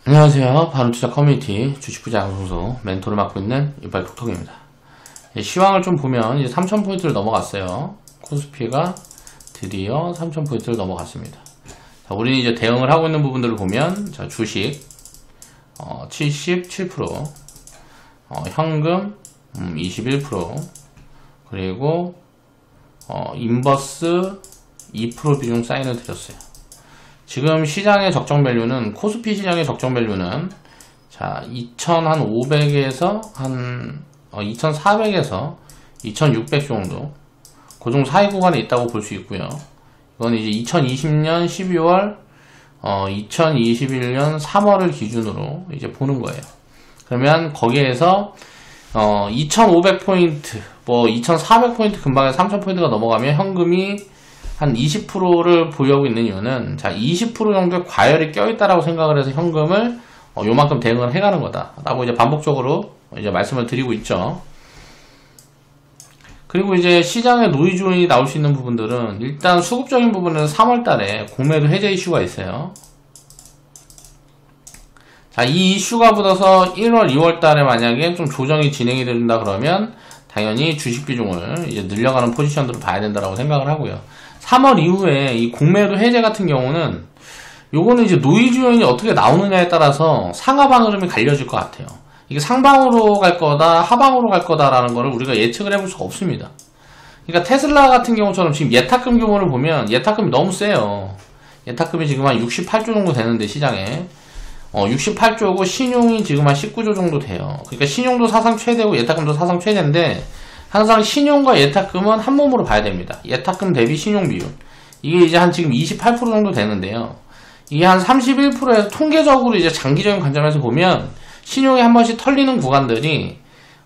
안녕하세요. 바른투자 커뮤니티 주식부자 양성소 멘토를 맡고 있는 이빨톡톡입니다. 시황을 좀 보면 이제 3000포인트를 넘어갔어요. 코스피가 드디어 3000포인트를 넘어갔습니다. 자, 우리는 이제 대응을 하고 있는 부분들을 보면, 자, 주식 77%, 현금 21%, 그리고 인버스 2% 비중 사인을 드렸어요. 지금 시장의 적정 밸류는, 코스피 시장의 적정 밸류는, 자, 2500에서 한 2400에서 2600 정도, 그 정도 사이 구간에 있다고 볼 수 있고요. 이건 이제 2020년 12월, 2021년 3월을 기준으로 이제 보는 거예요. 그러면 거기에서 2500포인트, 뭐 2400포인트 근방에 3000포인트가 넘어가면 현금이 한 20%를 보유하고 있는 이유는, 자, 20% 정도의 과열이 껴있다라고 생각을 해서 현금을 요만큼 대응을 해가는 거다 라고 이제 반복적으로 이제 말씀을 드리고 있죠. 그리고 이제 시장의 노이즈 요인이 나올 수 있는 부분들은, 일단 수급적인 부분은 3월 달에 공매도 해제 이슈가 있어요. 자, 이 이슈가 붙어서 1월, 2월 달에 만약에 좀 조정이 진행이 된다 그러면 당연히 주식 비중을 이제 늘려가는 포지션들을 봐야 된다라고 생각을 하고요. 3월 이후에 이 공매도 해제 같은 경우는, 요거는 이제 노이즈 요인이 어떻게 나오느냐에 따라서 상하방 흐름이 갈려질 것 같아요. 이게 상방으로 갈 거다, 하방으로 갈 거다라는 거를 우리가 예측을 해볼 수가 없습니다. 그러니까 테슬라 같은 경우처럼 지금 예탁금 규모를 보면 예탁금이 너무 세요. 예탁금이 지금 한 68조 정도 되는데, 시장에 68조고 신용이 지금 한 19조 정도 돼요. 그러니까 신용도 사상 최대고 예탁금도 사상 최대인데, 항상 신용과 예탁금은 한 몸으로 봐야 됩니다. 예탁금 대비 신용 비율, 이게 이제 한 지금 28% 정도 되는데요. 이게 한 31%에서 통계적으로 이제 장기적인 관점에서 보면 신용이 한 번씩 털리는 구간들이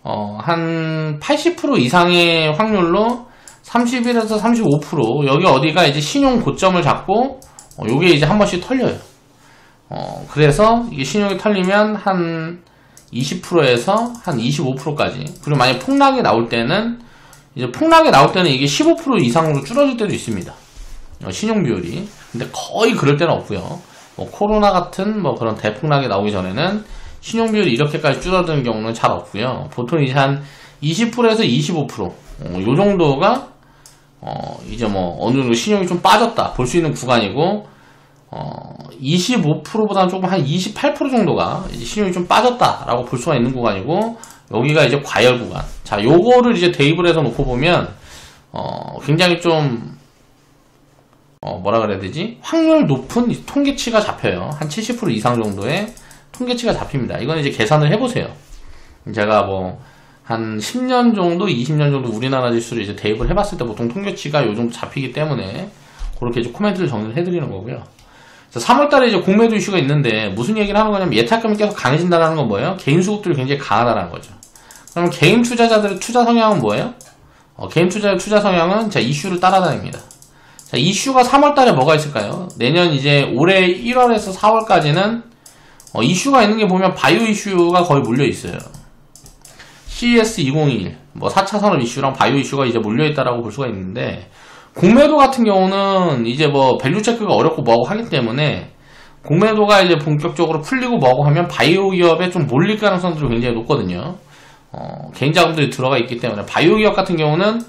한 80% 이상의 확률로 31에서 35%, 여기 어디가 이제 신용 고점을 잡고 요게 이제 한 번씩 털려요. 그래서 이게 신용이 털리면 한 20%에서 한 25%까지. 그리고 만약 폭락이 나올 때는, 이제 폭락이 나올 때는 이게 15% 이상으로 줄어들 때도 있습니다. 신용 비율이. 근데 거의 그럴 때는 없고요. 뭐 코로나 같은 뭐 그런 대폭락이 나오기 전에는 신용 비율이 이렇게까지 줄어드는 경우는 잘 없고요. 보통 이제 한 20%에서 25%, 요 정도가 이제 뭐 어느 정도 신용이 좀 빠졌다 볼 수 있는 구간이고, 25%보다는 조금 한 28% 정도가 이제 신용이 좀 빠졌다라고 볼 수가 있는 구간이고, 여기가 이제 과열 구간. 자, 요거를 이제 대입을 해서 놓고 보면, 굉장히 좀, 뭐라 그래야 되지? 확률 높은 통계치가 잡혀요. 한 70% 이상 정도의 통계치가 잡힙니다. 이건 이제 계산을 해보세요. 제가 뭐, 한 10년 정도, 20년 정도 우리나라 지수를 이제 대입을 해봤을 때 보통 통계치가 요 정도 잡히기 때문에, 그렇게 이제 코멘트를 정리를 해드리는 거고요. 3월달에 이제 공매도 이슈가 있는데, 무슨 얘기를 하는 거냐면, 예탁금이 계속 강해진다는 건 뭐예요? 개인 수급들이 굉장히 강하다는 거죠. 그러면 개인 투자자들의 투자 성향은 뭐예요? 개인 투자자의 투자 성향은, 자, 이슈를 따라다닙니다. 자, 이슈가 3월달에 뭐가 있을까요? 내년 이제 올해 1월에서 4월까지는 이슈가 있는 게 보면 바이오 이슈가 거의 몰려 있어요. CES 2021, 뭐 4차 산업 이슈랑 바이오 이슈가 이제 몰려 있다라고 볼 수가 있는데, 공매도 같은 경우는 이제 뭐 밸류 체크가 어렵고 뭐하고 하기 때문에, 공매도가 이제 본격적으로 풀리고 뭐하고 하면 바이오 기업에 좀 몰릴 가능성들이 굉장히 높거든요. 개인 자금들이 들어가 있기 때문에 바이오 기업 같은 경우는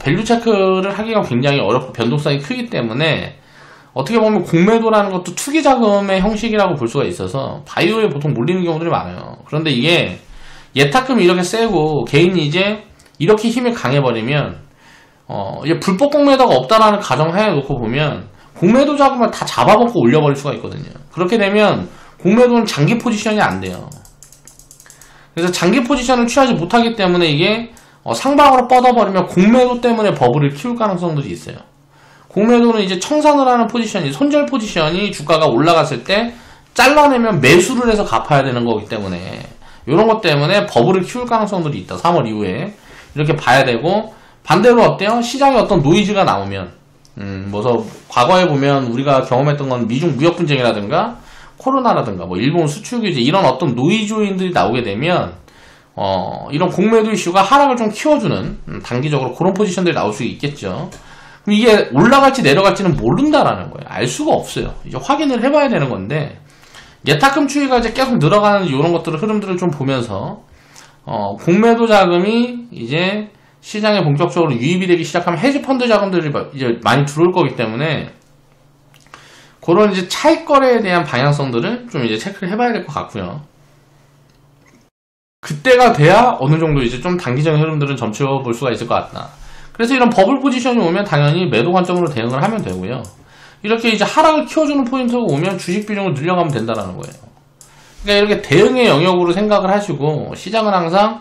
밸류 체크를 하기가 굉장히 어렵고 변동성이 크기 때문에, 어떻게 보면 공매도라는 것도 투기 자금의 형식이라고 볼 수가 있어서 바이오에 보통 몰리는 경우들이 많아요. 그런데 이게 예탁금이 이렇게 세고 개인이 이제 이렇게 힘이 강해버리면, 이제 불법 공매도가 없다라는 가정하에 놓고 보면 공매도 자금을 다 잡아먹고 올려버릴 수가 있거든요. 그렇게 되면 공매도는 장기 포지션이 안 돼요. 그래서 장기 포지션을 취하지 못하기 때문에 이게 상방으로 뻗어버리면 공매도 때문에 버블을 키울 가능성들이 있어요. 공매도는 이제 청산을 하는 포지션이, 손절 포지션이 주가가 올라갔을 때 잘라내면 매수를 해서 갚아야 되는 거기 때문에, 이런 것 때문에 버블을 키울 가능성들이 있다. 3월 이후에 이렇게 봐야 되고, 반대로 어때요? 시장에 어떤 노이즈가 나오면, 과거에 보면 우리가 경험했던 건 미중 무역 분쟁이라든가 코로나라든가 뭐 일본 수출 규제, 이런 어떤 노이즈 요인들이 나오게 되면 이런 공매도 이슈가 하락을 좀 키워주는 단기적으로 그런 포지션들이 나올 수 있겠죠. 그럼 이게 올라갈지 내려갈지는 모른다라는 거예요. 알 수가 없어요. 이제 확인을 해봐야 되는 건데, 예탁금 추이가 이제 계속 늘어가는 이런 것들을 흐름들을 좀 보면서 공매도 자금이 이제 시장에 본격적으로 유입이 되기 시작하면 헤지펀드 자금들이 이제 많이 들어올 거기 때문에 그런 이제 차익 거래에 대한 방향성들을 좀 이제 체크를 해봐야 될 것 같고요. 그때가 돼야 어느 정도 이제 좀 단기적인 흐름들은 점치어 볼 수가 있을 것 같다. 그래서 이런 버블 포지션이 오면 당연히 매도 관점으로 대응을 하면 되고요. 이렇게 이제 하락을 키워주는 포인트가 오면 주식 비중을 늘려가면 된다는 거예요. 그러니까 이렇게 대응의 영역으로 생각을 하시고 시장은 항상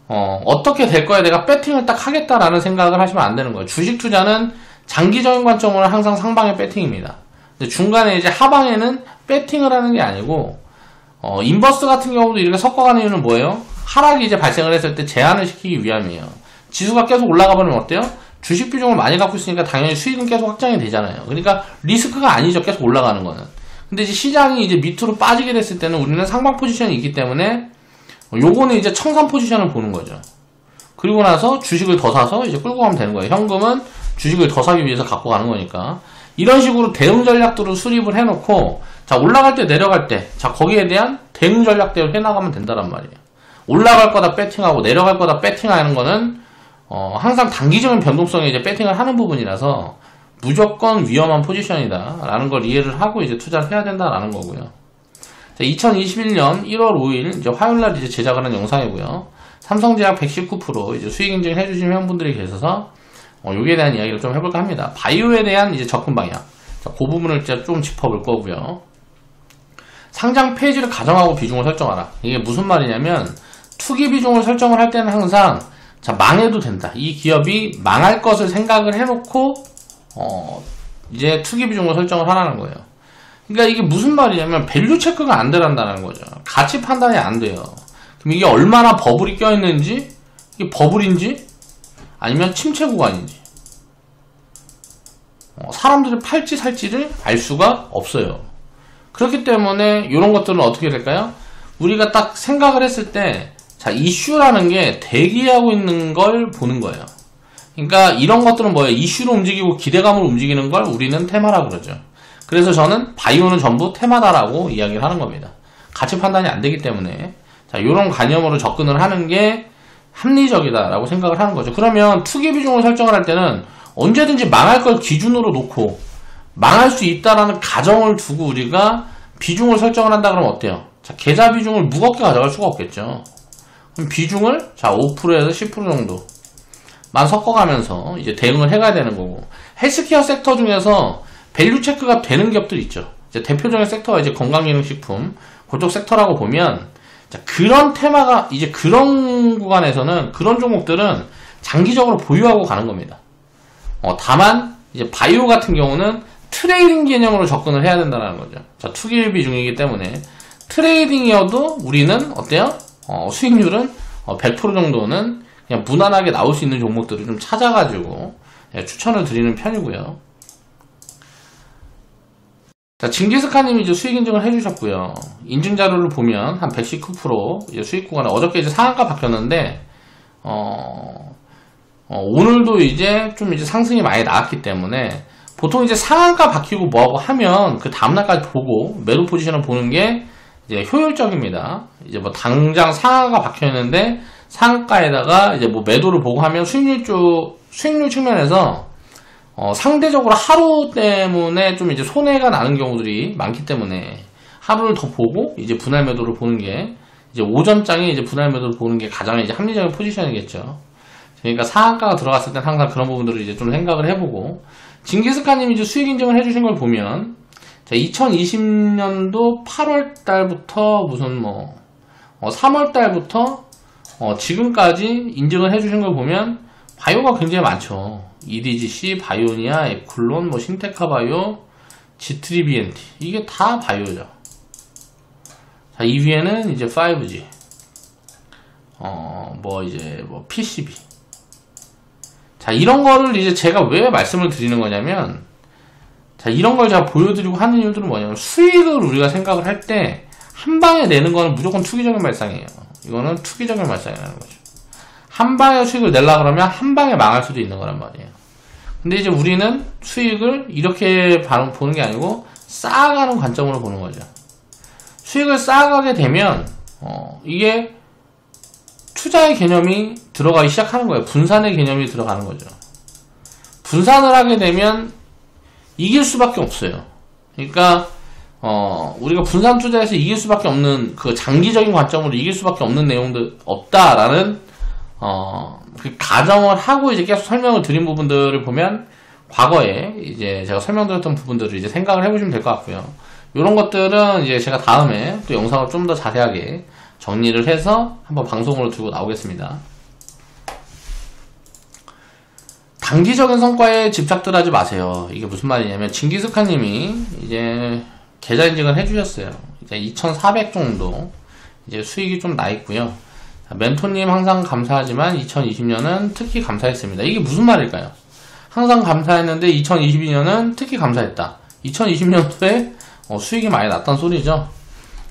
어떻게 될 거야 내가 배팅을 딱 하겠다라는 생각을 하시면 안 되는 거예요. 주식 투자는 장기적인 관점으로 항상 상방의 배팅입니다. 근데 중간에 이제 하방에는 배팅을 하는 게 아니고 인버스 같은 경우도 이렇게 섞어가는 이유는 뭐예요? 하락이 이제 발생을 했을 때 제한을 시키기 위함이에요. 지수가 계속 올라가 버리면 어때요? 주식 비중을 많이 갖고 있으니까 당연히 수익은 계속 확장이 되잖아요. 그러니까 리스크가 아니죠. 계속 올라가는 거는. 근데 이제 시장이 이제 밑으로 빠지게 됐을 때는 우리는 상방 포지션이 있기 때문에 요거는 이제 청산 포지션을 보는 거죠. 그리고 나서 주식을 더 사서 이제 끌고 가면 되는 거예요. 현금은 주식을 더 사기 위해서 갖고 가는 거니까. 이런 식으로 대응 전략들을 수립을 해놓고 자 올라갈 때 내려갈 때 자 거기에 대한 대응 전략대로 해나가면 된다란 말이에요. 올라갈 거다 배팅하고 내려갈 거다 배팅하는 거는 항상 단기적인 변동성에 이제 배팅을 하는 부분이라서 무조건 위험한 포지션이다 라는 걸 이해를 하고 이제 투자를 해야 된다라는 거고요. 자, 2021년 1월 5일 이제 화요일날 이제 제작을 한 영상이고요. 삼성제약 119% 이제 수익 인증 해주신 회원분들이 계셔서 여기에 대한 이야기를 좀 해볼까 합니다. 바이오에 대한 이제 접근 방향. 자, 그 부분을 이제 좀 짚어볼 거고요. 상장 페이지를 가정하고 비중을 설정하라. 이게 무슨 말이냐면 투기 비중을 설정을 할 때는 항상 자 망해도 된다. 이 기업이 망할 것을 생각을 해놓고 이제 투기 비중을 설정을 하라는 거예요. 그러니까 이게 무슨 말이냐면 밸류 체크가 안 되란다는 거죠. 가치 판단이 안 돼요. 그럼 이게 얼마나 버블이 껴있는지 이게 버블인지 아니면 침체 구간인지 사람들이 팔지 살지를 알 수가 없어요. 그렇기 때문에 이런 것들은 어떻게 될까요? 우리가 딱 생각을 했을 때 자, 이슈라는 게 대기하고 있는 걸 보는 거예요. 그러니까 이런 것들은 뭐예요? 이슈로 움직이고 기대감으로 움직이는 걸 우리는 테마라고 그러죠. 그래서 저는 바이오는 전부 테마다라고 이야기를 하는 겁니다. 가치 판단이 안 되기 때문에 자, 이런 관념으로 접근을 하는 게 합리적이다라고 생각을 하는 거죠. 그러면 투기 비중을 설정을 할 때는 언제든지 망할 걸 기준으로 놓고 망할 수 있다라는 가정을 두고 우리가 비중을 설정을 한다 그러면 어때요? 자, 계좌 비중을 무겁게 가져갈 수가 없겠죠. 그럼 비중을 자 5%에서 10% 정도만 섞어가면서 이제 대응을 해가야 되는 거고 헬스케어 섹터 중에서 밸류 체크가 되는 기업들이 있죠. 이제 대표적인 섹터가 이제 건강기능식품 그쪽 섹터라고 보면 자, 그런 테마가 이제 그런 구간에서는 그런 종목들은 장기적으로 보유하고 가는 겁니다. 다만 이제 바이오 같은 경우는 트레이딩 개념으로 접근을 해야 된다는 거죠. 자, 투기 비중이기 때문에 트레이딩이어도 우리는 어때요? 수익률은 100% 정도는 그냥 무난하게 나올 수 있는 종목들을 좀 찾아가지고 추천을 드리는 편이고요. 자, 징기스칸님이 이제 수익 인증을 해주셨고요. 인증 자료를 보면 한 119% 이제 수익 구간에 어저께 이제 상한가 바뀌었는데 오늘도 이제 좀 이제 상승이 많이 나왔기 때문에 보통 이제 상한가 바뀌고 뭐하고 하면 그 다음날까지 보고 매도 포지션을 보는 게 이제 효율적입니다. 이제 뭐 당장 상한가 박혀 있는데 상한가에다가 이제 뭐 매도를 보고 하면 수익률 측면에서 상대적으로 하루 때문에 좀 이제 손해가 나는 경우들이 많기 때문에 하루를 더 보고 이제 분할 매도를 보는 게 이제 오전장에 이제 분할 매도를 보는 게 가장 이제 합리적인 포지션이겠죠. 그러니까 상한가가 들어갔을 땐 항상 그런 부분들을 이제 좀 생각을 해보고 징기스칸님이 이제 수익 인증을 해주신 걸 보면 자, 2020년도 8월 달부터 무슨 3월 달부터 지금까지 인증을 해주신 걸 보면 바이오가 굉장히 많죠. EDGC, 바이오니아, 에쿨론, 신테카 바이오, G3BNT 이게 다 바이오죠. 자, 이 위에는 이제 5G, PCB. 자, 이런 거를 이제 제가 왜 말씀을 드리는 거냐면, 자, 이런 걸 제가 보여드리고 하는 이유들은 뭐냐면, 수익을 우리가 생각을 할 때, 한 방에 내는 거는 무조건 투기적인 발상이에요. 이거는 투기적인 발상이라는 거죠. 한 방에 수익을 내려고 그러면 한 방에 망할 수도 있는 거란 말이에요. 근데 이제 우리는 수익을 이렇게 보는 게 아니고, 쌓아가는 관점으로 보는 거죠. 수익을 쌓아가게 되면 이게 투자의 개념이 들어가기 시작하는 거예요. 분산의 개념이 들어가는 거죠. 분산을 하게 되면 이길 수밖에 없어요. 그러니까 우리가 분산 투자에서 이길 수밖에 없는 그 장기적인 관점으로 이길 수밖에 없는 내용들 없다라는 그 가정을 하고 이제 계속 설명을 드린 부분들을 보면 과거에 이제 제가 설명드렸던 부분들을 이제 생각을 해보시면 될 것 같고요. 이런 것들은 이제 제가 다음에 또 영상을 좀 더 자세하게 정리를 해서 한번 방송으로 들고 나오겠습니다. 단기적인 성과에 집착들 하지 마세요. 이게 무슨 말이냐면 징기스칸님이 이제 계좌 인증을 해주셨어요. 이제 2,400 정도 이제 수익이 좀 나 있고요. 멘토님 항상 감사하지만 2020년은 특히 감사했습니다. 이게 무슨 말일까요? 항상 감사했는데 2022년은 특히 감사했다. 2020년도에 수익이 많이 났다는 소리죠.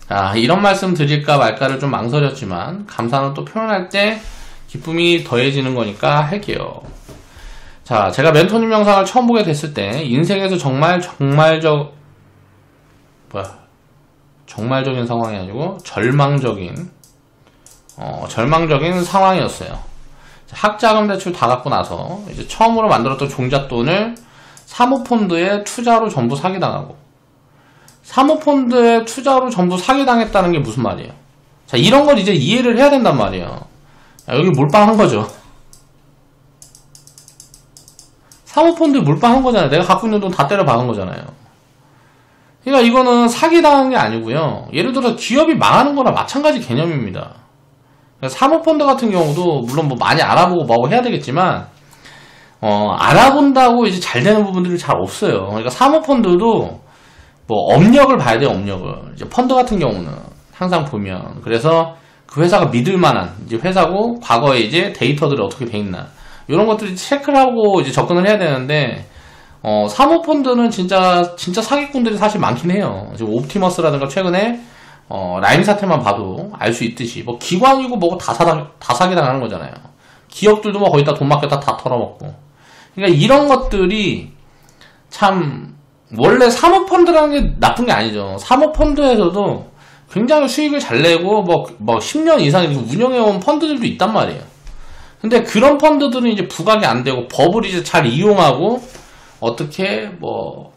자, 이런 말씀 드릴까 말까를 좀 망설였지만 감사는 또 표현할 때 기쁨이 더해지는 거니까 할게요. 자, 제가 멘토님 영상을 처음 보게 됐을 때 인생에서 정말적인 상황이 아니고 절망적인 상황이었어요. 학자금 대출 다 갚고 나서 이제 처음으로 만들었던 종잣돈을 사모펀드에 투자로 전부 사기당하고, 사모펀드에 투자로 전부 사기당했다는 게 무슨 말이에요? 자, 이런 걸 이제 이해를 해야 된단 말이에요. 여기 몰빵한 거죠. 사모펀드에 몰빵한 거잖아요. 내가 갖고 있는 돈 다 때려 박은 거잖아요. 그러니까 이거는 사기당한 게 아니고요. 예를 들어 기업이 망하는 거나 마찬가지 개념입니다. 사모펀드 같은 경우도 물론 뭐 많이 알아보고 뭐하고 해야 되겠지만 알아본다고 이제 잘 되는 부분들이 잘 없어요. 그러니까 사모펀드도 뭐 업력을 봐야 돼요. 업력을. 이제 펀드 같은 경우는 항상 보면, 그래서 그 회사가 믿을만한 이제 회사고 과거에 이제 데이터들이 어떻게 돼 있나 이런 것들이 체크를 하고 이제 접근을 해야 되는데, 사모펀드는 진짜 사기꾼들이 사실 많긴 해요. 지금 옵티머스라든가 최근에 라임 사태만 봐도 알 수 있듯이 뭐 기관이고 뭐고 다 사기당하는 거잖아요. 기업들도 뭐 거의 다 돈 맡겼다 다 털어먹고. 그러니까 이런 것들이 참, 원래 사모펀드라는 게 나쁜 게 아니죠. 사모펀드에서도 굉장히 수익을 잘 내고 뭐 10년 이상 운영해온 펀드들도 있단 말이에요. 근데 그런 펀드들은 이제 부각이 안 되고 법을 이제 잘 이용하고 어떻게 뭐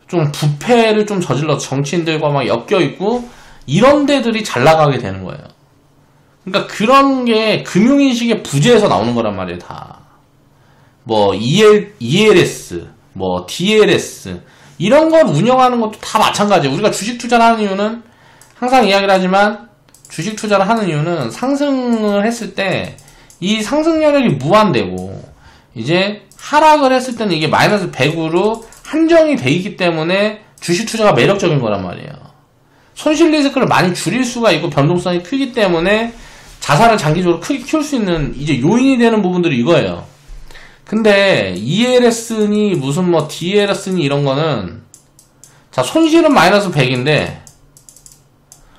좀 부패를 좀 저질러서 정치인들과 막 엮여있고 이런 데들이 잘 나가게 되는 거예요. 그러니까 그런 게 금융인식의 부재에서 나오는 거란 말이에요. 다 뭐 ELS 뭐 DLS 이런 걸 운영하는 것도 다 마찬가지예요. 우리가 주식 투자를 하는 이유는, 항상 이야기를 하지만 주식 투자를 하는 이유는 상승을 했을 때 이 상승여력이 무한되고 이제 하락을 했을 때는 이게 마이너스 100으로 한정이 돼 있기 때문에 주식 투자가 매력적인 거란 말이에요. 손실 리스크를 많이 줄일 수가 있고 변동성이 크기 때문에 자산을 장기적으로 크게 키울 수 있는 이제 요인이 되는 부분들이 이거예요. 근데 ELS니 무슨 뭐 DLS니 이런 거는, 자, 손실은 마이너스 100인데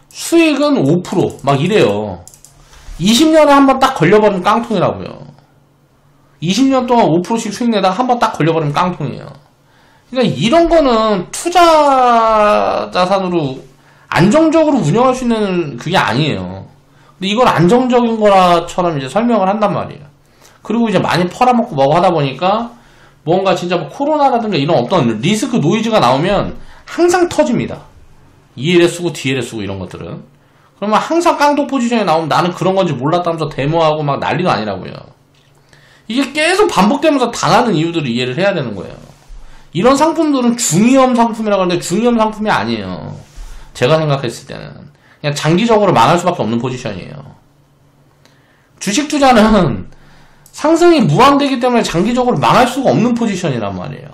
수익은 5% 막 이래요. 20년에 한 번 딱 걸려버리면 깡통이라고요. 20년 동안 5%씩 수익 내다가 한 번 딱 걸려버리면 깡통이에요. 그러니까 이런 거는 투자 자산으로 안정적으로 운영할 수 있는 그게 아니에요. 근데 이걸 안정적인 거라처럼 이제 설명을 한단 말이에요. 그리고 이제 많이 팔아먹고 뭐고 하다 보니까 뭔가 진짜 뭐 코로나라든가 이런 어떤 리스크 노이즈가 나오면 항상 터집니다. ELS고 DLS고 이런 것들은. 그러면 항상 깡통 포지션에 나오면 나는 그런 건지 몰랐다면서 데모하고 막 난리도 아니라고요. 이게 계속 반복되면서 당하는 이유들을 이해를 해야 되는 거예요. 이런 상품들은 중위험 상품이라고 하는데 중위험 상품이 아니에요. 제가 생각했을 때는 그냥 장기적으로 망할 수밖에 없는 포지션이에요. 주식 투자는 상승이 무한되기 때문에 장기적으로 망할 수가 없는 포지션이란 말이에요.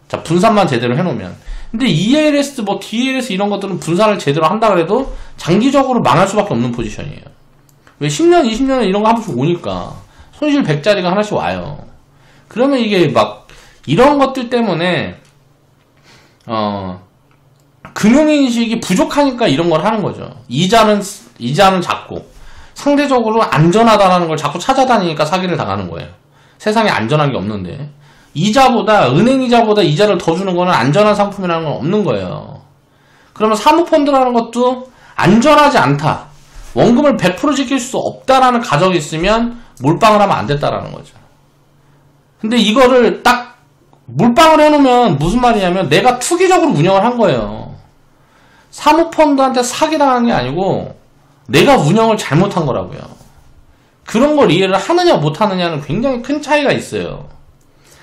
자, 분산만 제대로 해놓으면. 근데 ELS, 뭐 DLS 이런 것들은 분산을 제대로 한다 그래도 장기적으로 망할 수밖에 없는 포지션이에요. 왜 10년, 20년에 이런 거 한 번씩 오니까 손실 100짜리가 하나씩 와요. 그러면 이게 막 이런 것들 때문에 금융인식이 부족하니까 이런 걸 하는 거죠. 이자는 작고 상대적으로 안전하다라는 걸 자꾸 찾아다니니까 사기를 당하는 거예요. 세상에 안전한 게 없는데 은행 이자보다 이자를 더 주는 거는 안전한 상품이라는 건 없는 거예요. 그러면 사모펀드라는 것도 안전하지 않다, 원금을 100% 지킬 수 없다라는 가정이 있으면 몰빵을 하면 안 됐다라는 거죠. 근데 이거를 딱 몰빵을 해놓으면 무슨 말이냐면 내가 투기적으로 운영을 한 거예요. 사모펀드한테 사기당하는 게 아니고 내가 운영을 잘못한 거라고요. 그런 걸 이해를 하느냐 못하느냐는 굉장히 큰 차이가 있어요.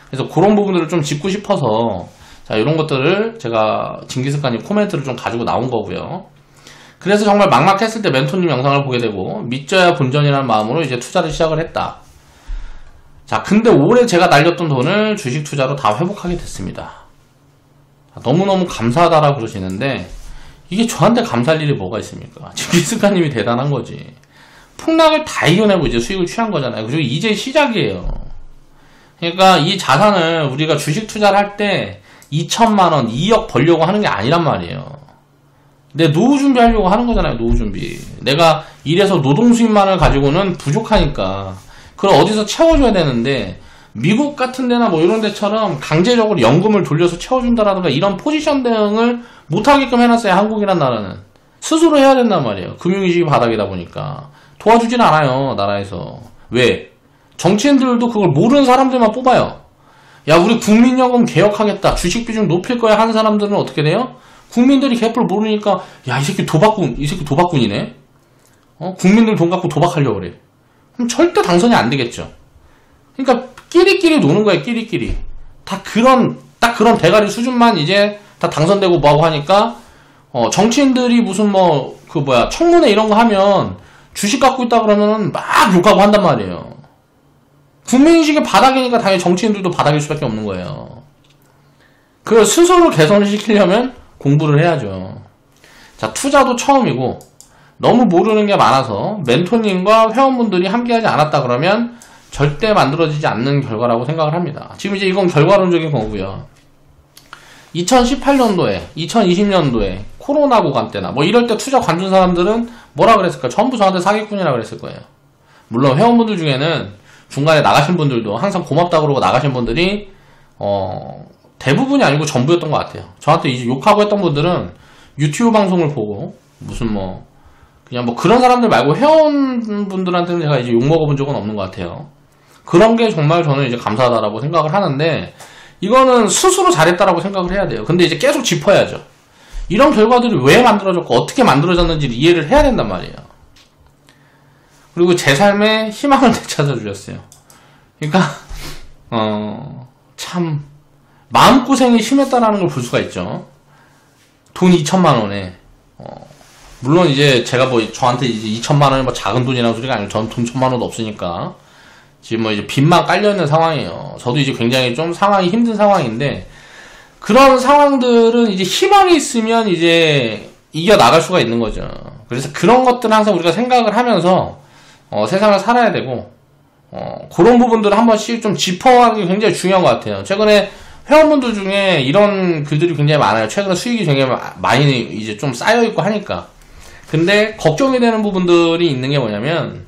그래서 그런 부분들을 좀 짚고 싶어서 자, 이런 것들을 제가 징기스칸님 코멘트를 좀 가지고 나온 거고요. 그래서 정말 막막했을 때 멘토님 영상을 보게 되고 믿져야 본전이라는 마음으로 이제 투자를 시작을 했다. 자, 근데 올해 제가 날렸던 돈을 주식 투자로 다 회복하게 됐습니다. 너무너무 감사하다라고 그러시는데 이게 저한테 감사할 일이 뭐가 있습니까? 징기스칸님이 대단한 거지. 폭락을 다 이겨내고 이제 수익을 취한 거잖아요. 그리고 이제 시작이에요. 그러니까 이 자산을 우리가 주식 투자를 할 때 2천만원, 2억 벌려고 하는 게 아니란 말이에요. 내 노후 준비하려고 하는 거잖아요. 노후 준비. 내가 일해서 노동 수입만을 가지고는 부족하니까 그걸 어디서 채워줘야 되는데 미국 같은 데나 뭐 이런 데처럼 강제적으로 연금을 돌려서 채워준다라든가 이런 포지션 대응을 못하게끔 해놨어요. 한국이란 나라는. 스스로 해야 된단 말이에요. 금융위기 바닥이다 보니까. 도와주진 않아요. 나라에서. 왜? 정치인들도 그걸 모르는 사람들만 뽑아요. 야, 우리 국민연금 개혁하겠다, 주식 비중 높일 거야 하는 사람들은 어떻게 돼요? 국민들이 개뿔 모르니까 야, 이 새끼 도박꾼이네. 국민들 돈 갖고 도박하려고 그래. 그럼 절대 당선이 안 되겠죠. 그러니까 끼리끼리 노는 거예요. 끼리끼리. 딱 그런 대가리 수준만 이제 다 당선되고 뭐하고 하니까 정치인들이 무슨 청문회 이런 거 하면 주식 갖고 있다 그러면은 막 욕하고 한단 말이에요. 국민인식이 바닥이니까 당연히 정치인들도 바닥일 수밖에 없는 거예요. 그걸 스스로 개선을 시키려면 공부를 해야죠. 자, 투자도 처음이고 너무 모르는 게 많아서 멘토님과 회원분들이 함께하지 않았다 그러면 절대 만들어지지 않는 결과라고 생각을 합니다. 지금 이제 이건 결과론적인 거고요. 2018년도에 2020년도에 코로나 구간 때나 뭐 이럴 때 투자 관둔 사람들은 뭐라 그랬을까? 전부 저한테 사기꾼이라 그랬을 거예요. 물론 회원분들 중에는 중간에 나가신 분들도 항상 고맙다 그러고 나가신 분들이 대부분이 아니고 전부였던 것 같아요. 저한테 이제 욕하고 했던 분들은 유튜브 방송을 보고 무슨 그냥 그런 사람들 말고 회원분들한테는 제가 이제 욕 먹어본 적은 없는 것 같아요. 그런 게 정말 저는 이제 감사하다라고 생각을 하는데 이거는 스스로 잘했다라고 생각을 해야 돼요. 근데 이제 계속 짚어야죠. 이런 결과들이 왜 만들어졌고 어떻게 만들어졌는지를 이해를 해야 된단 말이에요. 그리고 제 삶에 희망을 되찾아 주셨어요. 그러니까 참 마음고생이 심했다라는 걸 볼 수가 있죠. 돈 2천만 원에 물론 이제 제가 저한테 이제 2천만 원이 작은 돈이라는 소리가 아니고 전 돈 1천만 원도 없으니까 지금 이제 빚만 깔려있는 상황이에요. 저도 이제 굉장히 좀 상황이 힘든 상황인데 그런 상황들은 이제 희망이 있으면 이제 이겨나갈 수가 있는 거죠. 그래서 그런 것들은 항상 우리가 생각을 하면서 세상을 살아야 되고 그런 부분들을 한 번씩 좀 짚어가는 게 굉장히 중요한 것 같아요. 최근에 회원분들 중에 이런 글들이 굉장히 많아요. 최근에 수익이 굉장히 많이 이제 좀 쌓여있고 하니까. 근데 걱정이 되는 부분들이 있는 게 뭐냐면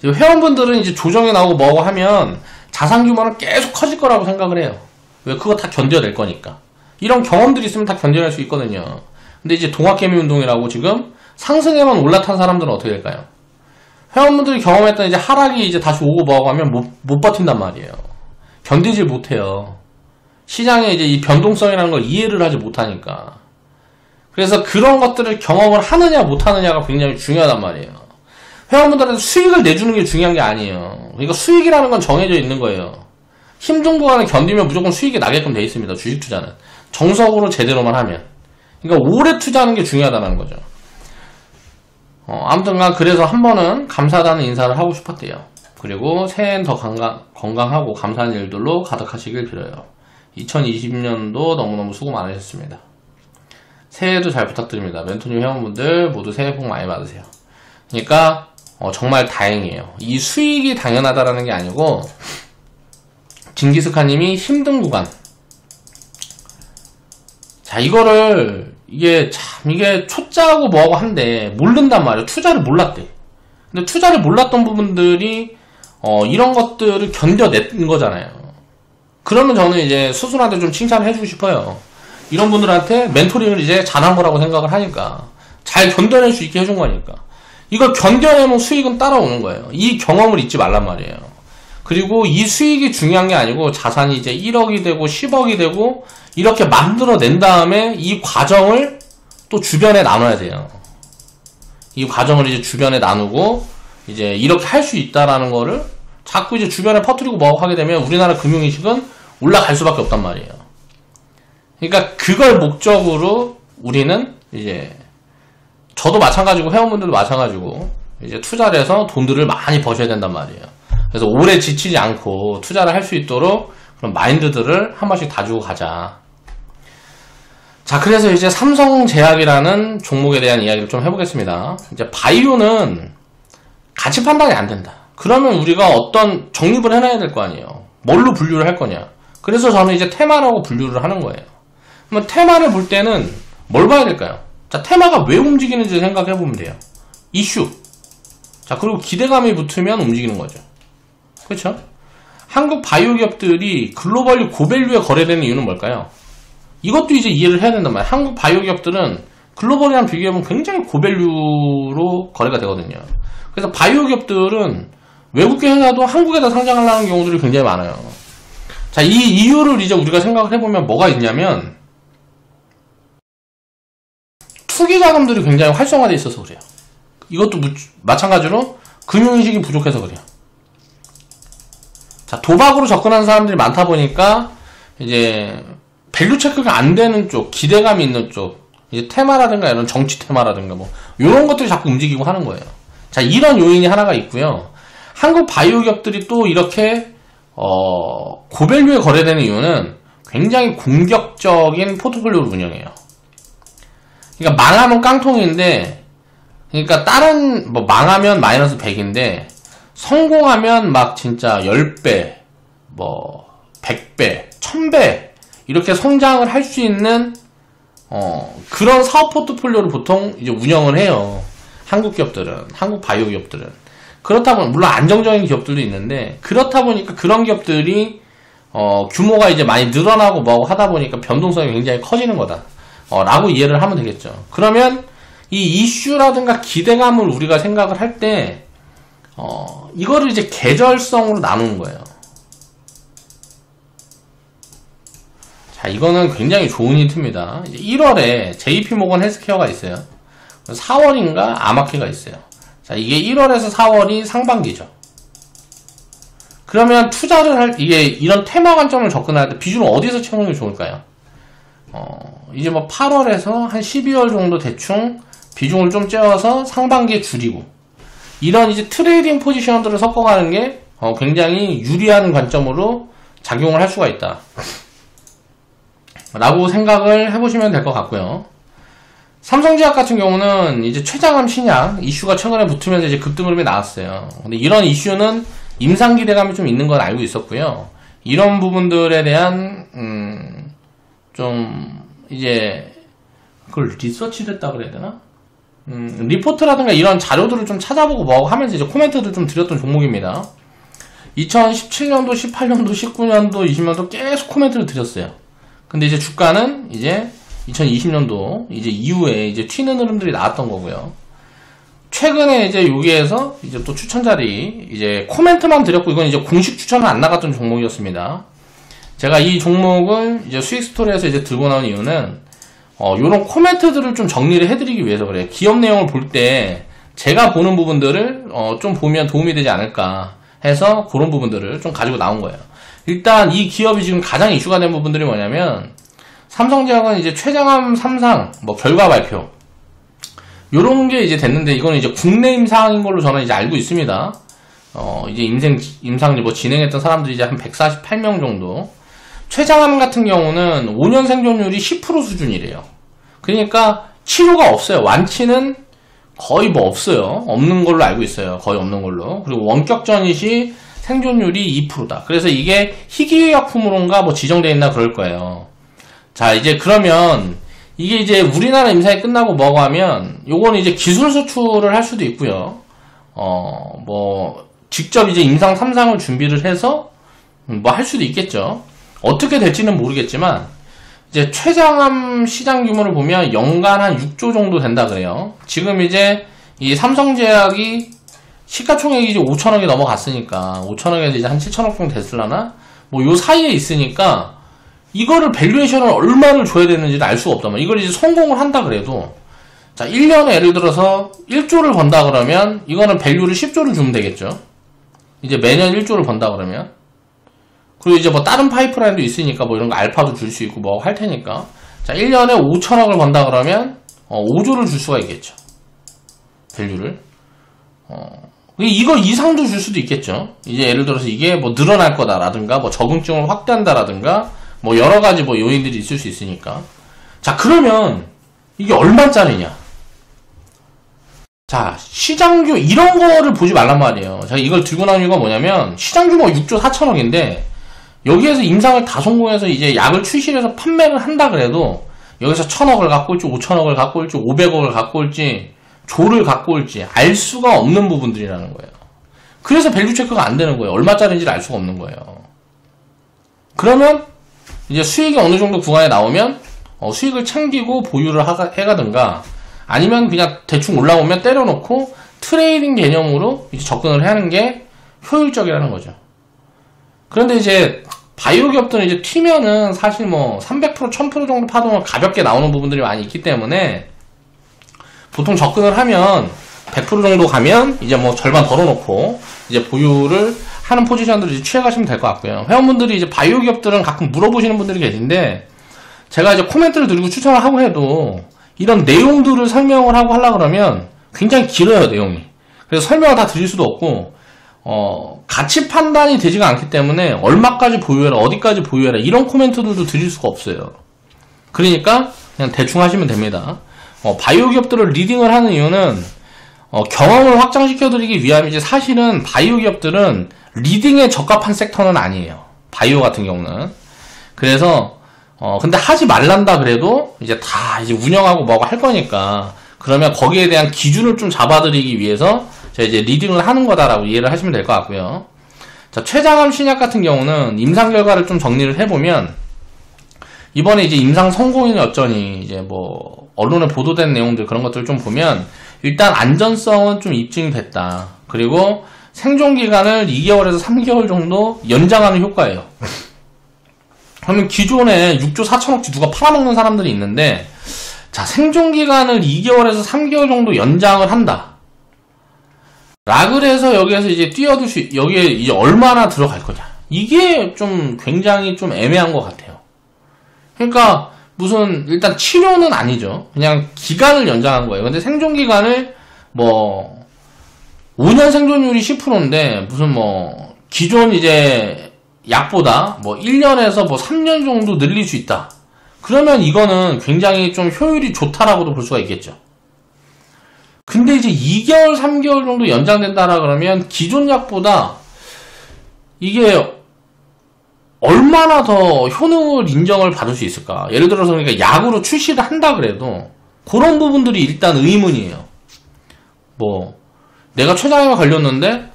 회원분들은 이제 조정이 나오고 뭐하고 하면 자산 규모는 계속 커질 거라고 생각을 해요. 왜? 그거 다 견뎌낼 거니까. 이런 경험들이 있으면 다 견뎌낼 수 있거든요. 근데 이제 동학개미 운동이라고 지금 상승에만 올라탄 사람들은 어떻게 될까요? 회원분들이 경험했던 이제 하락이 이제 다시 오고 뭐하고 하면 못 버틴단 말이에요. 견디질 못해요. 시장의 이제 이 변동성이라는 걸 이해를 하지 못하니까. 그래서 그런 것들을 경험을 하느냐 못하느냐가 굉장히 중요하단 말이에요. 회원분들한테 수익을 내주는 게 중요한 게 아니에요. 그러니까 수익이라는 건 정해져 있는 거예요. 힘든 구간을 견디면 무조건 수익이 나게끔 돼 있습니다. 주식 투자는. 정석으로 제대로만 하면. 그러니까 오래 투자하는 게 중요하다는 거죠. 아무튼간 그래서 한 번은 감사하다는 인사를 하고 싶었대요. 그리고 새해엔 더 건강하고 감사한 일들로 가득하시길 빌어요. 2020년도 너무너무 수고 많으셨습니다. 새해도 잘 부탁드립니다. 멘토님 회원분들 모두 새해 복 많이 받으세요. 그러니까 정말 다행이에요. 이 수익이 당연하다라는 게 아니고 징기스칸님이 힘든 구간, 자 이거를 이게 초짜하고 뭐하고 한데 모른단 말이에요. 투자를 몰랐대. 근데 투자를 몰랐던 부분들이 이런 것들을 견뎌낸 거잖아요. 그러면 저는 이제 스스로한테 좀 칭찬을 해주고 싶어요. 이런 분들한테 멘토링을 이제 잘한 거라고 생각을 하니까. 잘 견뎌낼 수 있게 해준 거니까. 이걸 견뎌내면 수익은 따라오는 거예요. 이 경험을 잊지 말란 말이에요. 그리고 이 수익이 중요한 게 아니고 자산이 이제 1억이 되고 10억이 되고 이렇게 만들어낸 다음에 이 과정을 또 주변에 나눠야 돼요. 이 과정을 이제 주변에 나누고 이제 이렇게 할 수 있다라는 거를 자꾸 이제 주변에 퍼뜨리고 뭐 하게 되면 우리나라 금융인식은 올라갈 수밖에 없단 말이에요. 그러니까 그걸 목적으로 우리는 이제 저도 마찬가지고 회원분들도 마찬가지고 이제 투자를 해서 돈들을 많이 버셔야 된단 말이에요. 그래서 오래 지치지 않고 투자를 할 수 있도록 그런 마인드들을 한 번씩 다 주고 가자. 자, 그래서 이제 삼성제약이라는 종목에 대한 이야기를 좀 해보겠습니다. 이제 바이오는 가치 판단이 안 된다. 그러면 우리가 어떤 정립을 해놔야 될 거 아니에요. 뭘로 분류를 할 거냐. 그래서 저는 이제 테마라고 분류를 하는 거예요. 그러면 테마를 볼 때는 뭘 봐야 될까요? 자, 테마가 왜 움직이는지 생각해보면 돼요. 이슈. 자, 그리고 기대감이 붙으면 움직이는 거죠. 그렇죠? 한국 바이오 기업들이 글로벌리 고밸류에 거래되는 이유는 뭘까요? 이것도 이제 이해를 해야 된단 말이에요. 한국 바이오 기업들은 글로벌이랑 비교해보면 굉장히 고밸류로 거래가 되거든요. 그래서 바이오 기업들은 외국계 회사도 한국에다 상장하려는 경우들이 굉장히 많아요. 자, 이 이유를 이제 우리가 생각을 해보면 뭐가 있냐면 투기 자금들이 굉장히 활성화되어 있어서 그래요. 이것도 마찬가지로 금융인식이 부족해서 그래요. 자, 도박으로 접근하는 사람들이 많다 보니까 이제 밸류 체크가 안 되는 쪽, 기대감이 있는 쪽, 이제 테마라든가 이런 정치 테마라든가 뭐 이런 것들이 자꾸 움직이고 하는 거예요. 자, 이런 요인이 하나가 있고요. 한국 바이오 기업들이 또 이렇게 고밸류에 거래되는 이유는 굉장히 공격적인 포트폴리오를 운영해요. 그러니까 망하면 깡통인데, 그러니까 다른 뭐 망하면 마이너스 100인데 성공하면 막 진짜 10배, 뭐 100배, 1000배 이렇게 성장을 할 수 있는 그런 사업 포트폴리오를 보통 이제 운영을 해요. 한국 기업들은, 한국 바이오 기업들은. 그렇다 보면 물론 안정적인 기업들도 있는데 그렇다 보니까 그런 기업들이 규모가 이제 많이 늘어나고 뭐하고 하다 보니까 변동성이 굉장히 커지는 거다. 라고 이해를 하면 되겠죠. 그러면 이 이슈라든가 기대감을 우리가 생각을 할 때 이거를 이제 계절성으로 나누는 거예요. 자, 이거는 굉장히 좋은 힌트입니다. 이제 1월에 JP모건 헬스케어가 있어요. 4월인가 아마케가 있어요. 자, 이게 1월에서 4월이 상반기죠. 그러면 투자를 이게 이런 테마 관점을 접근할 때 비중을 어디서 채우는 게 좋을까요? 이제 뭐 8월에서 한 12월 정도 대충 비중을 좀 째어서 상반기에 줄이고 이런 이제 트레이딩 포지션들을 섞어가는 게 굉장히 유리한 관점으로 작용을 할 수가 있다. 라고 생각을 해보시면 될 것 같고요. 삼성제약 같은 경우는 이제 최장암 신약 이슈가 최근에 붙으면서 이제 급등흐름이 나왔어요. 근데 이런 이슈는 임상 기대감이 좀 있는 건 알고 있었고요. 이런 부분들에 대한 좀 이제 그걸 리서치됐다 그래야 되나? 리포트라든가 이런 자료들을 좀 찾아보고 뭐 하면서 이제 코멘트를 좀 드렸던 종목입니다. 2017년도, 18년도, 19년도, 20년도 계속 코멘트를 드렸어요. 근데 이제 주가는 이제 2020년도 이제 이후에 이제 튀는 흐름들이 나왔던 거고요. 최근에 이제 여기에서 이제 또 추천 자리 이제 코멘트만 드렸고 이건 이제 공식 추천은 안 나갔던 종목이었습니다. 제가 이 종목을 이제 수익 스토리에서 이제 들고 나온 이유는 요런 코멘트들을 좀 정리를 해드리기 위해서 그래요. 기업 내용을 볼 때 제가 보는 부분들을 좀 보면 도움이 되지 않을까 해서 그런 부분들을 좀 가지고 나온 거예요. 일단 이 기업이 지금 가장 이슈가 된 부분들이 뭐냐면 삼성제약은 이제 최장암 3상 뭐 결과 발표 요런 게 이제 됐는데 이거는 이제 국내 임상인 걸로 저는 이제 알고 있습니다. 이제 임상 뭐 진행했던 사람들이 이제 한 148명 정도. 최장암 같은 경우는 5년 생존율이 10% 수준이래요. 그러니까 치료가 없어요. 완치는 거의 뭐 없어요. 없는 걸로 알고 있어요. 거의 없는 걸로. 그리고 원격 전이시 생존율이 2%다. 그래서 이게 희귀의약품으로인가 뭐 지정되어 있나 그럴 거예요. 자, 이제 그러면 이게 이제 우리나라 임상이 끝나고 뭐고 하면 요거는 이제 기술 수출을 할 수도 있고요. 뭐 직접 이제 임상 3상을 준비를 해서 뭐 할 수도 있겠죠. 어떻게 될지는 모르겠지만 이제 최장암 시장 규모를 보면 연간 한 6조 정도 된다 그래요. 지금 이제 이 삼성제약이 시가총액이 이제 5천억이 넘어갔으니까 5천억에서 이제 한 7천억 정도 됐을라나? 뭐 요 사이에 있으니까 이거를 밸류에이션을 얼마를 줘야 되는지를 알 수가 없단 말이야. 이걸 이제 성공을 한다 그래도 자 1년에 예를 들어서 1조를 번다 그러면 이거는 밸류를 10조를 주면 되겠죠. 이제 매년 1조를 번다 그러면 그리고 이제 뭐 다른 파이프라인도 있으니까 뭐 이런 거 알파도 줄 수 있고 뭐 할 테니까 자 1년에 5천억을 번다 그러면 5조를 줄 수가 있겠죠. 밸류를 이거 이상도 줄 수도 있겠죠. 이제 예를 들어서 이게 뭐 늘어날 거다라든가 뭐 적응증을 확대한다라든가 뭐 여러가지 뭐 요인들이 있을 수 있으니까 자 그러면 이게 얼마짜리냐. 자 시장규모 이런 거를 보지 말란 말이에요. 제가 이걸 들고 나온 이유가 뭐냐면 시장규모가 6조 4천억인데 여기에서 임상을 다 성공해서 이제 약을 출시해서 판매를 한다 그래도 여기서 1,000억을 갖고 올지 5천억을 갖고 올지 500억을 갖고 올지 조를 갖고 올지 알 수가 없는 부분들이라는 거예요. 그래서 밸류 체크가 안 되는 거예요. 얼마짜리인지를 알 수가 없는 거예요. 그러면 이제 수익이 어느 정도 구간에 나오면 수익을 챙기고 보유를 해가든가 아니면 그냥 대충 올라오면 때려놓고 트레이딩 개념으로 이제 접근을 하는 게 효율적이라는 거죠. 그런데 이제 바이오 기업들은 이제 튀면은 사실 뭐 300%, 1000% 정도 파동을 가볍게 나오는 부분들이 많이 있기 때문에 보통 접근을 하면 100% 정도 가면 이제 뭐 절반 덜어놓고 이제 보유를 하는 포지션들을 이제 취해가시면 될 것 같고요. 회원분들이 이제 바이오 기업들은 가끔 물어보시는 분들이 계신데 제가 이제 코멘트를 드리고 추천을 하고 해도 이런 내용들을 설명을 하고 하려고 그러면 굉장히 길어요, 내용이. 그래서 설명을 다 드릴 수도 없고 가치 판단이 되지가 않기 때문에 얼마까지 보유해라, 어디까지 보유해라 이런 코멘트들도 드릴 수가 없어요. 그러니까 그냥 대충 하시면 됩니다. 바이오 기업들을 리딩을 하는 이유는 경험을 확장시켜 드리기 위함이지 사실은 바이오 기업들은 리딩에 적합한 섹터는 아니에요. 바이오 같은 경우는. 그래서 근데 하지 말란다 그래도 이제 다 이제 운영하고 뭐하고 할 거니까 그러면 거기에 대한 기준을 좀 잡아드리기 위해서 제가 이제 리딩을 하는 거다라고 이해를 하시면 될 것 같고요. 자, 최장암 신약 같은 경우는 임상 결과를 좀 정리를 해보면 이번에 이제 임상 성공이니 어쩌니 이제 뭐 언론에 보도된 내용들 그런 것들을 좀 보면 일단 안전성은 좀 입증이 됐다. 그리고 생존 기간을 2개월에서 3개월 정도 연장하는 효과예요. 그러면 기존에 6조 4천억치 누가 팔아먹는 사람들이 있는데 자 생존 기간을 2개월에서 3개월 정도 연장을 한다. 락을 해서 여기에서 이제 뛰어들 수 여기에 이제 얼마나 들어갈 거냐. 이게 좀 굉장히 좀 애매한 것 같아요. 그러니까 무슨 일단 치료는 아니죠. 그냥 기간을 연장한 거예요. 근데 생존 기간을 뭐 5년 생존율이 10%인데 무슨 뭐 기존 이제 약보다 뭐 1년에서 뭐 3년 정도 늘릴 수 있다. 그러면 이거는 굉장히 좀 효율이 좋다라고도 볼 수가 있겠죠. 근데 이제 2개월, 3개월 정도 연장된다라 그러면 기존 약보다 이게 얼마나 더 효능을 인정을 받을 수 있을까? 예를 들어서 그러니까 약으로 출시를 한다 그래도 그런 부분들이 일단 의문이에요. 뭐 내가 췌장암에 걸렸는데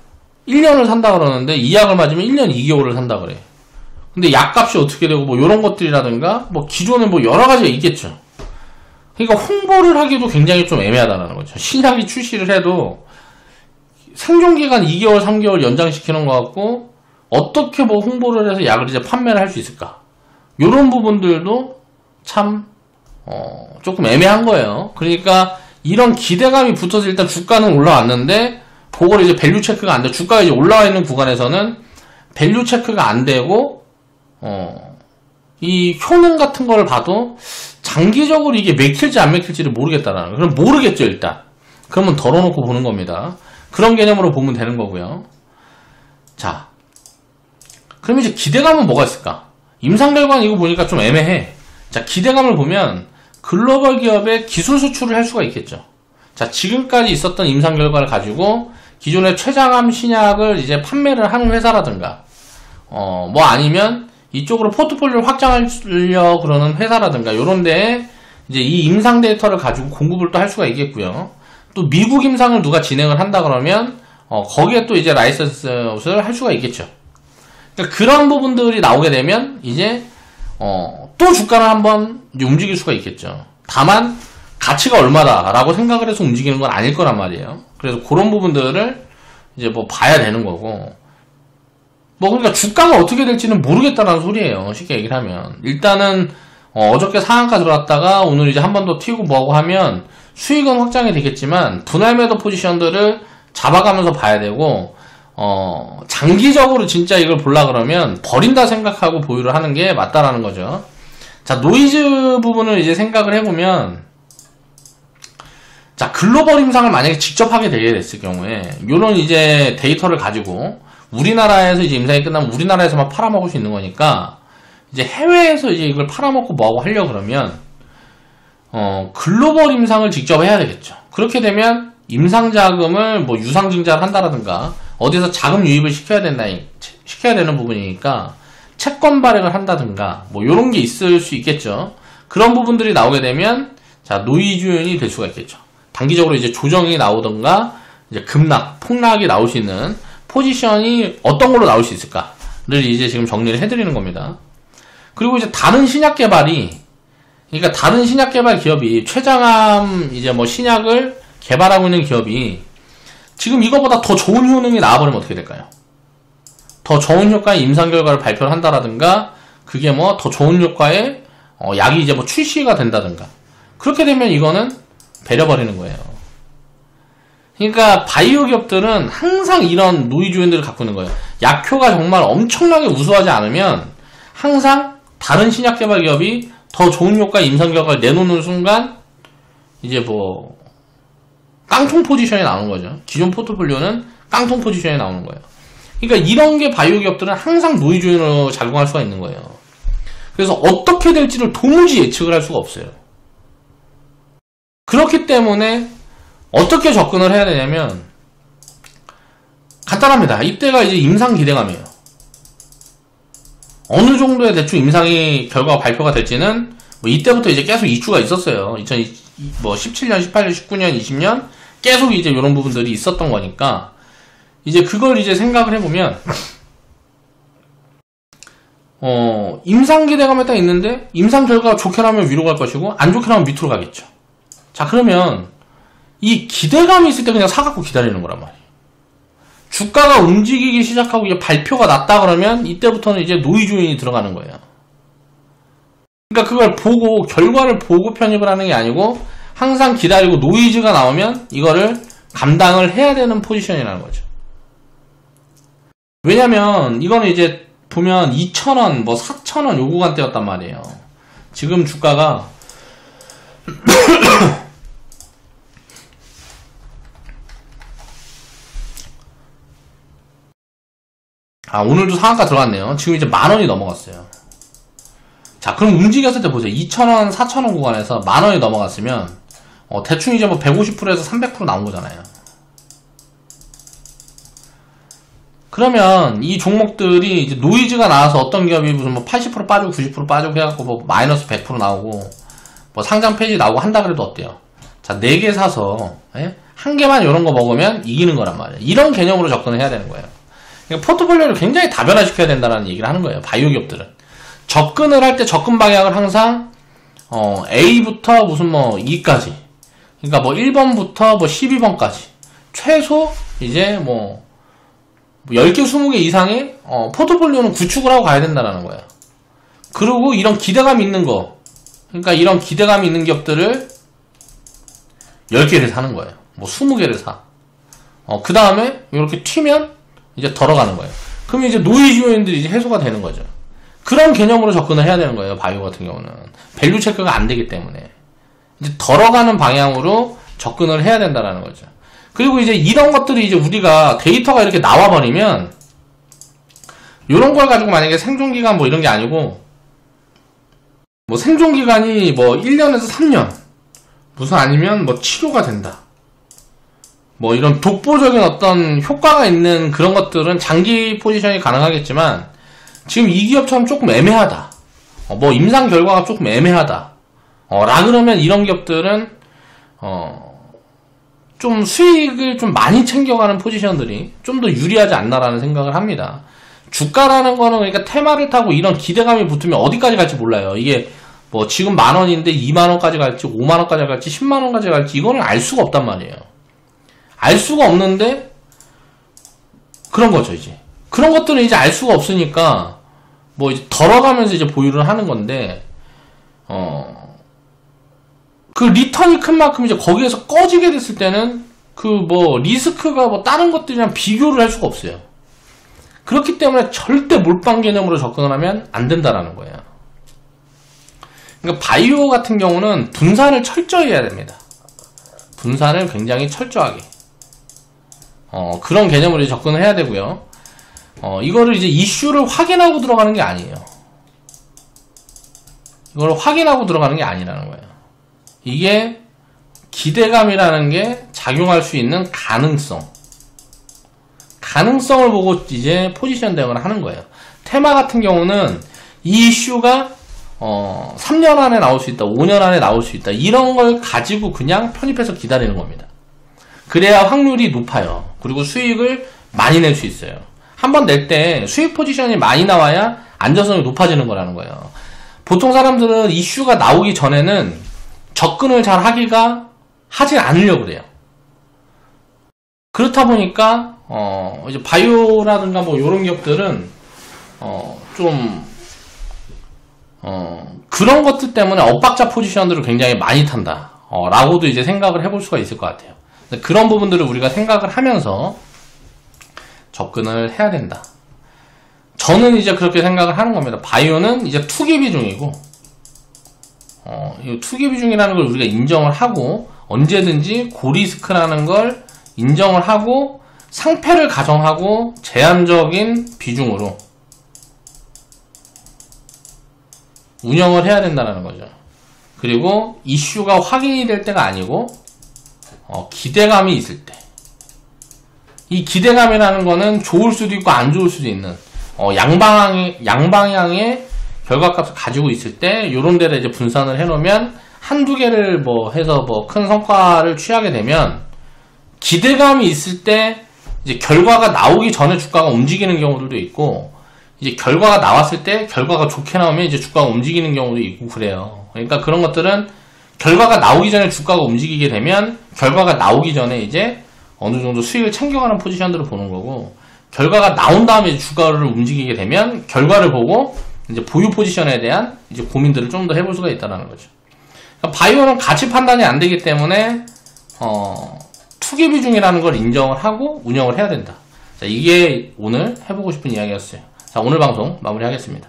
1년을 산다 그러는데 이 약을 맞으면 1년 2개월을 산다 그래. 근데 약값이 어떻게 되고 뭐 이런 것들이라든가 뭐 기존에 뭐 여러 가지가 있겠죠. 그러니까 홍보를 하기도 굉장히 좀 애매하다는 거죠. 신약이 출시를 해도 생존기간 2개월, 3개월 연장시키는 것 같고 어떻게 뭐 홍보를 해서 약을 이제 판매를 할 수 있을까? 요런 부분들도 참 조금 애매한 거예요. 그러니까 이런 기대감이 붙어서 일단 주가는 올라왔는데 그걸 이제 밸류 체크가 안 돼. 주가가 이제 올라와 있는 구간에서는 밸류 체크가 안 되고 이 효능 같은 걸 봐도 장기적으로 이게 맥힐지 안 맥힐지를 모르겠다라는 거예요. 그럼 모르겠죠 일단. 그러면 덜어놓고 보는 겁니다. 그런 개념으로 보면 되는 거고요. 자, 그럼 이제 기대감은 뭐가 있을까? 임상 결과는 이거 보니까 좀 애매해. 자, 기대감을 보면 글로벌 기업의 기술 수출을 할 수가 있겠죠. 자, 지금까지 있었던 임상 결과를 가지고 기존의 췌장암 신약을 이제 판매를 하는 회사라든가 뭐 아니면 이쪽으로 포트폴리오를 확장하려고 그러는 회사라든가 요런 데에 이제 이 임상 데이터를 가지고 공급을 또 할 수가 있겠고요. 또 미국 임상을 누가 진행을 한다 그러면 거기에 또 이제 라이선스를 할 수가 있겠죠. 그러니까 그런 부분들이 나오게 되면 이제 또 주가를 한번 이제 움직일 수가 있겠죠. 다만 가치가 얼마다라고 생각을 해서 움직이는 건 아닐 거란 말이에요. 그래서 그런 부분들을 이제 뭐 봐야 되는 거고, 뭐 그러니까 주가가 어떻게 될지는 모르겠다라는 소리예요. 쉽게 얘기를 하면 일단은 어저께 상한가 들어왔다가 오늘 이제 한 번 더 튀고 뭐하고 하면 수익은 확장이 되겠지만 분할 매도 포지션들을 잡아가면서 봐야 되고, 장기적으로 진짜 이걸 보려 그러면 버린다 생각하고 보유를 하는 게 맞다라는 거죠. 자, 노이즈 부분을 이제 생각을 해보면, 자, 글로벌 임상을 만약에 직접 하게 되게 됐을 경우에, 요런 이제 데이터를 가지고, 우리나라에서 이제 임상이 끝나면 우리나라에서만 팔아먹을 수 있는 거니까, 이제 해외에서 이제 이걸 팔아먹고 뭐하고 하려고 그러면, 글로벌 임상을 직접 해야 되겠죠. 그렇게 되면, 임상 자금을 뭐 유상증자를 한다라든가, 어디서 자금 유입을 시켜야 되는 부분이니까, 채권 발행을 한다든가, 뭐 요런 게 있을 수 있겠죠. 그런 부분들이 나오게 되면, 자, 노이즈 요인이 될 수가 있겠죠. 단기적으로 이제 조정이 나오던가, 이제 급락, 폭락이 나올 수 있는 포지션이 어떤 걸로 나올 수 있을까를 이제 지금 정리를 해드리는 겁니다. 그리고 이제 다른 신약 개발이, 그러니까 다른 신약 개발 기업이 최장암 이제 뭐 신약을 개발하고 있는 기업이 지금 이거보다 더 좋은 효능이 나와버리면 어떻게 될까요? 더 좋은 효과의 임상 결과를 발표를 한다라든가, 그게 뭐 더 좋은 효과의 약이 이제 뭐 출시가 된다든가, 그렇게 되면 이거는 배려버리는 거예요. 그러니까 바이오 기업들은 항상 이런 노이즈 요인들을 갖고 있는 거예요. 약효가 정말 엄청나게 우수하지 않으면 항상 다른 신약 개발 기업이 더 좋은 효과의 임상 결과를 내놓는 순간 이제 뭐 깡통 포지션이 나오는 거죠. 기존 포트폴리오는 깡통 포지션이 나오는 거예요. 그러니까 이런 게 바이오 기업들은 항상 노이즈 요인으로 작용할 수가 있는 거예요. 그래서 어떻게 될지를 도무지 예측을 할 수가 없어요. 그렇기 때문에 어떻게 접근을 해야 되냐면 간단합니다. 이때가 이제 임상 기대감이에요. 어느 정도의 대충 임상이 결과가 발표가 될지는 뭐 이때부터 이제 계속 이슈가 있었어요. 17년, 18년, 19년, 20년 계속 이제 이런 부분들이 있었던 거니까 이제 그걸 이제 생각을 해보면 임상 기대감에 딱 있는데 임상 결과가 좋게 나면 위로 갈 것이고 안 좋게 나면 밑으로 가겠죠. 자, 그러면 이 기대감이 있을 때 그냥 사갖고 기다리는 거란 말이에요. 주가가 움직이기 시작하고 이제 발표가 났다 그러면 이때부터는 이제 노이즈 요인이 들어가는 거예요. 그러니까 그걸 보고 결과를 보고 편입을 하는 게 아니고 항상 기다리고 노이즈가 나오면 이거를 감당을 해야 되는 포지션이라는 거죠. 왜냐면 이거는 이제 보면 2,000원, 뭐 4,000원 요 구간대였단 말이에요. 지금 주가가 오늘도 상한가 들어갔네요. 지금 이제 10,000원이 넘어갔어요. 자, 그럼 움직였을 때 보세요. 2,000원, 4,000원 구간에서 10,000원이 넘어갔으면 대충 이제 뭐 150%에서 300% 나온 거잖아요. 그러면 이 종목들이 이제 노이즈가 나와서 어떤 기업이 무슨 뭐 80% 빠지고 90% 빠지고 해갖고 뭐 마이너스 100% 나오고 뭐 상장 폐지 나오고 한다 그래도 어때요? 자, 4개 사서 한 개만 이런 거 먹으면 이기는 거란 말이에요. 이런 개념으로 접근을 해야 되는 거예요. 그러니까 포트폴리오를 굉장히 다변화시켜야 된다는 얘기를 하는 거예요. 바이오 기업들은. 접근을 할 때 접근 방향을 항상 A부터 무슨 뭐 E까지, 그러니까 뭐 1번부터 뭐 12번까지 최소 이제 뭐 10개 20개 이상의 포트폴리오는 구축을 하고 가야 된다는 거예요. 그리고 이런 기대감 있는 거, 그러니까 이런 기대감 있는 기업들을 10개를 사는 거예요. 뭐 20개를 사. 그 다음에 이렇게 튀면 이제 덜어가는 거예요. 그럼 이제 노이즈 요인들이 이제 해소가 되는 거죠. 그런 개념으로 접근을 해야 되는 거예요. 바이오 같은 경우는 밸류 체크가 안 되기 때문에 이제 덜어가는 방향으로 접근을 해야 된다라는 거죠. 그리고 이제 이런 것들이 이제 우리가 데이터가 이렇게 나와버리면 이런 걸 가지고 만약에 생존기간 뭐 이런 게 아니고 뭐 생존기간이 뭐 1년에서 3년 무슨 아니면 뭐 치료가 된다, 뭐 이런 독보적인 어떤 효과가 있는 그런 것들은 장기 포지션이 가능하겠지만 지금 이 기업처럼 조금 애매하다, 뭐 임상 결과가 조금 애매하다 라 그러면 이런 기업들은 좀 수익을 좀 많이 챙겨가는 포지션들이 좀 더 유리하지 않나라는 생각을 합니다. 주가라는 거는 그러니까 테마를 타고 이런 기대감이 붙으면 어디까지 갈지 몰라요. 이게 뭐 지금 10,000원인데 20,000원까지 갈지 50,000원까지 갈지 10만원까지 갈지 이거는 알 수가 없단 말이에요. 알 수가 없는데 그런 거죠. 이제 그런 것들은 이제 알 수가 없으니까 뭐 이제 덜어가면서 이제 보유를 하는 건데 그 리턴이 큰 만큼 이제 거기에서 꺼지게 됐을 때는 그 뭐 리스크가 뭐 다른 것들이랑 비교를 할 수가 없어요. 그렇기 때문에 절대 몰빵 개념으로 접근을 하면 안 된다라는 거예요. 그러니까 바이오 같은 경우는 분산을 철저히 해야 됩니다. 분산을 굉장히 철저하게 그런 개념으로 접근을 해야 되고요. 이거를 이제 이슈를 확인하고 들어가는 게 아니에요. 이걸 확인하고 들어가는 게 아니라는 거예요. 이게 기대감이라는 게 작용할 수 있는 가능성을 보고 이제 포지션 대응을 하는 거예요. 테마 같은 경우는 이 이슈가 3년 안에 나올 수 있다, 5년 안에 나올 수 있다, 이런 걸 가지고 그냥 편입해서 기다리는 겁니다. 그래야 확률이 높아요. 그리고 수익을 많이 낼 수 있어요. 한번 낼 때 수익 포지션이 많이 나와야 안전성이 높아지는 거라는 거예요. 보통 사람들은 이슈가 나오기 전에는 접근을 잘 하진 않으려고 그래요. 그렇다 보니까 이제 바이오라든가 뭐 이런 기업들은 그런 것들 때문에 엇박자 포지션들을 굉장히 많이 탄다 라고도 이제 생각을 해볼 수가 있을 것 같아요. 그런 부분들을 우리가 생각을 하면서 접근을 해야 된다. 저는 이제 그렇게 생각을 하는 겁니다. 바이오는 이제 투기 비중이고 이 투기 비중이라는 걸 우리가 인정을 하고 언제든지 고리스크라는 걸 인정을 하고 상패를 가정하고 제한적인 비중으로 운영을 해야 된다는 거죠. 그리고 이슈가 확인이 될 때가 아니고 기대감이 있을 때, 이 기대감이라는 거는 좋을 수도 있고 안 좋을 수도 있는 양방향의 결과값을 가지고 있을 때 요런 데를 이제 분산을 해놓으면 한두 개를 뭐 해서 뭐 큰 성과를 취하게 되면 기대감이 있을 때 이제 결과가 나오기 전에 주가가 움직이는 경우들도 있고, 이제 결과가 나왔을 때 결과가 좋게 나오면 이제 주가가 움직이는 경우도 있고 그래요. 그러니까 그런 것들은 결과가 나오기 전에 주가가 움직이게 되면 결과가 나오기 전에 이제 어느 정도 수익을 챙겨가는 포지션들을 보는 거고, 결과가 나온 다음에 이제 주가를 움직이게 되면 결과를 보고 이제 보유 포지션에 대한 이제 고민들을 좀 더 해볼 수가 있다는 거죠. 그러니까 바이오는 가치 판단이 안 되기 때문에 투기 비중이라는 걸 인정을 하고 운영을 해야 된다. 자, 이게 오늘 해보고 싶은 이야기였어요. 자, 오늘 방송 마무리하겠습니다.